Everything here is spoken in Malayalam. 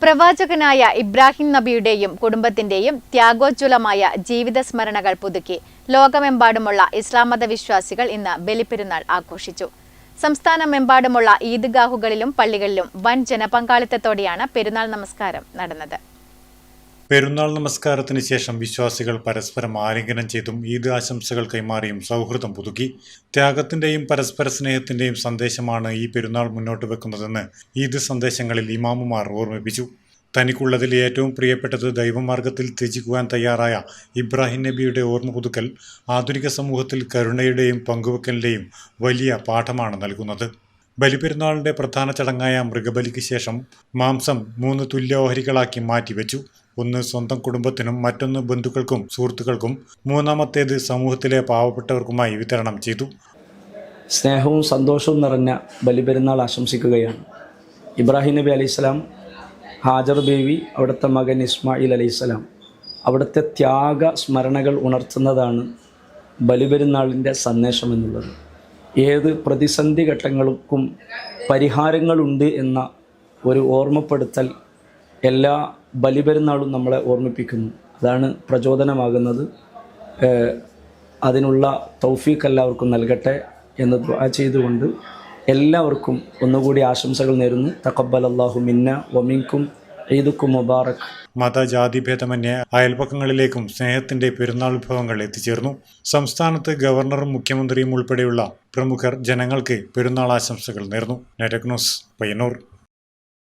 പ്രവാചകനായ ഇബ്രാഹിം നബിയുടെയും കുടുംബത്തിന്റെയും ത്യാഗോജ്വലമായ ജീവിത സ്മരണകൾ പുതുക്കി ലോകമെമ്പാടുമുള്ള ഇസ്ലാം മത വിശ്വാസികൾ ഇന്ന് ബലിപ്പെരുന്നാൾ ആഘോഷിച്ചു. സംസ്ഥാനമെമ്പാടുമുള്ള ഈദ്ഗാഹുകളിലും പള്ളികളിലും വൻ ജനപങ്കാളിത്തത്തോടെയാണ് പെരുന്നാൾ നമസ്കാരം നടന്നത്. പെരുന്നാൾ നമസ്കാരത്തിന് ശേഷം വിശ്വാസികൾ പരസ്പരം ആലിംഗനം ചെയ്തും ഈദ് ആശംസകൾ കൈമാറിയും സൗഹൃദം പുതുക്കി. ത്യാഗത്തിന്റെയും പരസ്പര സ്നേഹത്തിന്റെയും സന്ദേശമാണ് ഈ പെരുന്നാൾ മുന്നോട്ട് വെക്കുന്നതെന്ന് ഈദ് സന്ദേശങ്ങളിൽ ഇമാമുമാർ ഓർമ്മിപ്പിച്ചു. തനിക്കുള്ളതിൽ ഏറ്റവും പ്രിയപ്പെട്ടത് ദൈവമാർഗത്തിൽ ത്യജിക്കുവാൻ തയ്യാറായ ഇബ്രാഹിം നബിയുടെ ഓർമ്മ പുതുക്കൽ ആധുനിക സമൂഹത്തിൽ കരുണയുടെയും പങ്കുവെക്കലിന്റെയും വലിയ പാഠമാണ് നൽകുന്നത്. ബലിപെരുന്നാളിന്റെ പ്രധാന ചടങ്ങായ മൃഗബലിക്ക് ശേഷം മാംസം 3 തുല്യ ഓഹരികളാക്കി മാറ്റിവെച്ചു. ഒന്ന് സ്വന്തം കുടുംബത്തിനും മറ്റൊന്ന് ബന്ധുക്കൾക്കും സുഹൃത്തുക്കൾക്കും മൂന്നാമത്തേത് സമൂഹത്തിലെ പാവപ്പെട്ടവർക്കുമായി വിതരണം ചെയ്തു. സ്നേഹവും സന്തോഷവും നിറഞ്ഞ ബലിപെരുന്നാൾ ആശംസിക്കുകയാണ്. ഇബ്രാഹിം നബി അലൈഹിസ്സലാം, ഹാജർ ബേബി, അവിടുത്തെ മകൻ ഇസ്മായിൽ അലൈഹിസ്സലാം, അവിടുത്തെ ത്യാഗ സ്മരണകൾ ഉണർത്തുന്നതാണ് ബലിപെരുന്നാളിൻ്റെ സന്ദേശം എന്നുള്ളത്. ഏത് പ്രതിസന്ധി ഘട്ടങ്ങൾക്കും പരിഹാരങ്ങളുണ്ട് എന്ന ഒരു ഓർമ്മപ്പെടുത്തൽ എല്ലാ ബലിപെരുന്നാളും നമ്മളെ ഓർമ്മിപ്പിക്കുന്നു. അതാണ് പ്രചോദനമാകുന്നത്. അതിനുള്ള തൗഫീഖ് എല്ലാവർക്കും നൽകട്ടെ എന്ന് ദുആ ചെയ്തുകൊണ്ട് എല്ലാവർക്കും ഒന്നുകൂടി ആശംസകൾ നേരുന്നു. തഖബ്ബലല്ലാഹു മിന്ന വമിൻകും ഈദുക്കും മുബാറക്. മതജാതിഭേദമന്യേ അയൽപക്കങ്ങളിലേക്കും സ്നേഹത്തിന്റെ പെരുന്നാൾ വിഭവങ്ങൾ എത്തിച്ചേർന്നു. സംസ്ഥാനത്ത് ഗവർണറും മുഖ്യമന്ത്രിയും ഉൾപ്പെടെയുള്ള പ്രമുഖർ ജനങ്ങൾക്ക് പെരുന്നാൾ ആശംസകൾ നേർന്നു. Network news, Payyanur.